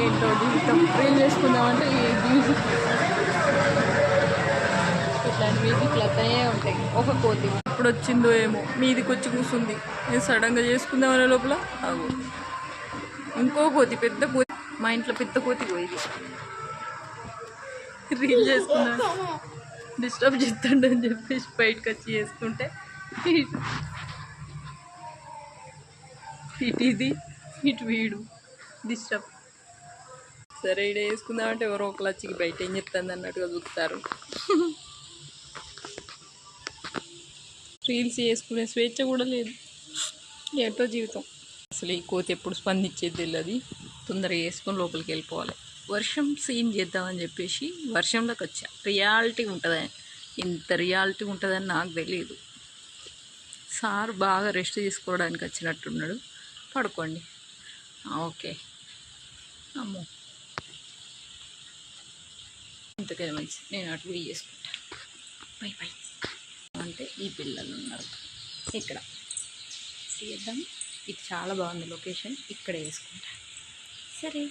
ఏంటో జీవితం రీల్ చేసుకుందామంటే ఈ మ్యూజిక్ ఇట్లాంటి మ్యూజిక్లు అతనే ఉంటాయి. ఒక కోతి ఇప్పుడు వచ్చిందో ఏమో మీదికి వచ్చి కూర్చుంది. నేను సడన్గా చేసుకుందామనే లోపల అవు ఇంకో కోతి, పెద్ద కోతి. మా ఇంట్లో పెద్ద కోతి పోయింది. రీల్ చేసుకుందాం డిస్టర్బ్ చేస్తుండే అని చెప్పేసి బయటకు వచ్చి చేసుకుంటే ఇటు ఇది ఇటు వీడు డిస్టర్బ్. సరే ఇక్కడ వేసుకుందామంటే ఎవరో ఒకరు వచ్చి బయట ఏం చెప్తుంది అన్నట్టుగా చూస్తారు. రీల్స్ చేసుకునే స్వేచ్ఛ కూడా లేదు. ఏంటో జీవితం. అసలు ఈ కోతి ఎప్పుడు స్పందించేది తెలియదు. తొందరగా వేసుకొని లోపలికి వెళ్ళిపోవాలి. వర్షం సీన్ చేద్దామని చెప్పేసి వర్షంలోకి వచ్చా. రియాలిటీ ఉంటుందని, ఇంత రియాలిటీ ఉంటుందని నాకు తెలియదు. సార్ బాగా రెస్ట్ తీసుకోవడానికి వచ్చినట్టున్నాడు. పడుకోండి. ఓకే. అమ్మో ఇంతకైనా మంచి. నేను అటు పోయి చేసుకుంటా. By by. అంటే ఈ పిల్లలు ఉన్నారు ఇక్కడ చేద్దాం. ఇది చాలా బాగుంది లొకేషన్. ఇక్కడ వేసుకుంటా. సరే.